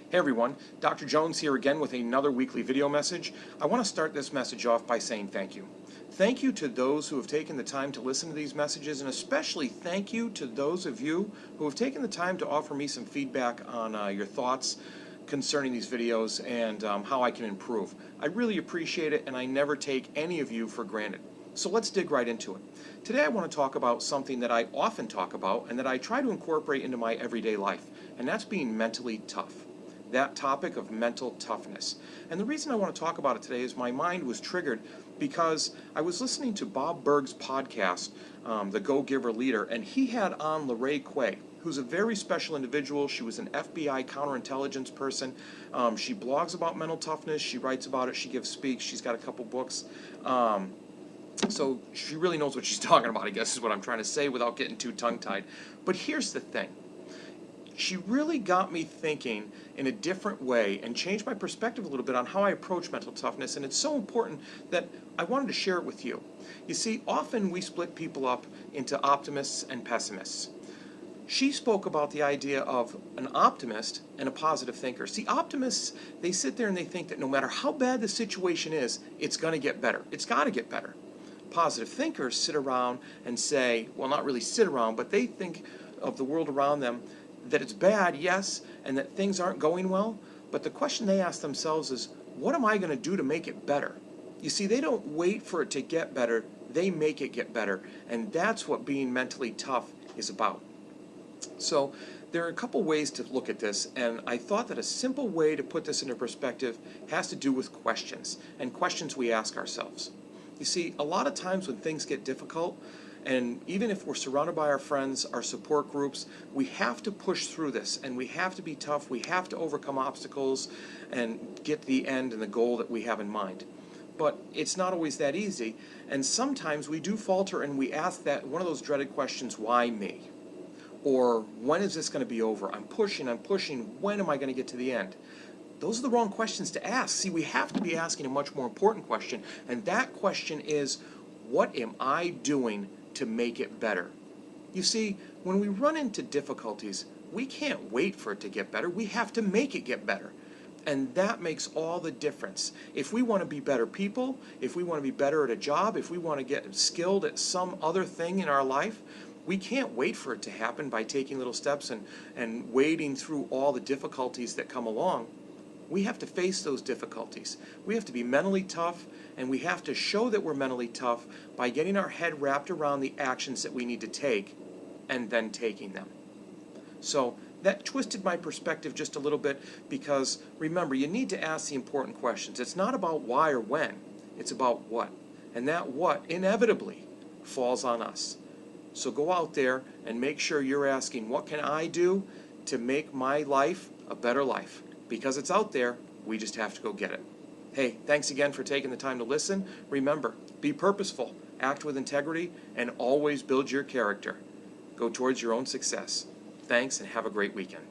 Hey everyone, Dr. Jones here again with another weekly video message. I want to start this message off by saying thank you. Thank you to those who have taken the time to listen to these messages, and especially thank you to those of you who have taken the time to offer me some feedback on your thoughts concerning these videos and how I can improve. I really appreciate it, and I never take any of you for granted. So let's dig right into it. Today I want to talk about something that I often talk about and that I try to incorporate into my everyday life, and that's being mentally tough. That topic of mental toughness. And the reason I want to talk about it today is my mind was triggered because I was listening to Bob Burg's podcast, The Go-Giver Leader, and he had on LaRae Quy, who's a very special individual. She was an FBI counterintelligence person. She blogs about mental toughness. She writes about it. She gives speaks. She's got a couple books. So she really knows what she's talking about, I guess is what I'm trying to say without getting too tongue-tied. But here's the thing. She really got me thinking in a different way and changed my perspective a little bit on how I approach mental toughness, and it's so important that I wanted to share it with you. You see, often we split people up into optimists and pessimists. She spoke about the idea of an optimist and a positive thinker. See, optimists, they sit there and they think that no matter how bad the situation is, it's going to get better. It's got to get better. Positive thinkers sit around and say, well, not really sit around, but they think of the world around them that it's bad, yes, and that things aren't going well, but the question they ask themselves is, what am I going to do to make it better? You see, they don't wait for it to get better, they make it get better, and that's what being mentally tough is about. So there are a couple ways to look at this, and I thought that a simple way to put this into perspective has to do with questions, and questions we ask ourselves. You see, a lot of times when things get difficult, and even if we're surrounded by our friends, our support groups, we have to push through this, and we have to be tough. We have to overcome obstacles and get the end and the goal that we have in mind. But it's not always that easy, and sometimes we do falter and we ask that one of those dreaded questions, why me? Or when is this going to be over? I'm pushing, when am I going to get to the end? Those are the wrong questions to ask. See, we have to be asking a much more important question, and that question is, what am I doing to make it better? You see, when we run into difficulties, we can't wait for it to get better. We have to make it get better. And that makes all the difference. If we want to be better people, if we want to be better at a job, if we want to get skilled at some other thing in our life, we can't wait for it to happen by taking little steps and wading through all the difficulties that come along. We have to face those difficulties. We have to be mentally tough, and we have to show that we're mentally tough by getting our head wrapped around the actions that we need to take and then taking them. So that twisted my perspective just a little bit because, remember, you need to ask the important questions. It's not about why or when, it's about what. And that what inevitably falls on us. So go out there and make sure you're asking, what can I do to make my life a better life? Because it's out there, we just have to go get it. Hey, thanks again for taking the time to listen. Remember, be purposeful, act with integrity, and always build your character. Go towards your own success. Thanks, and have a great weekend.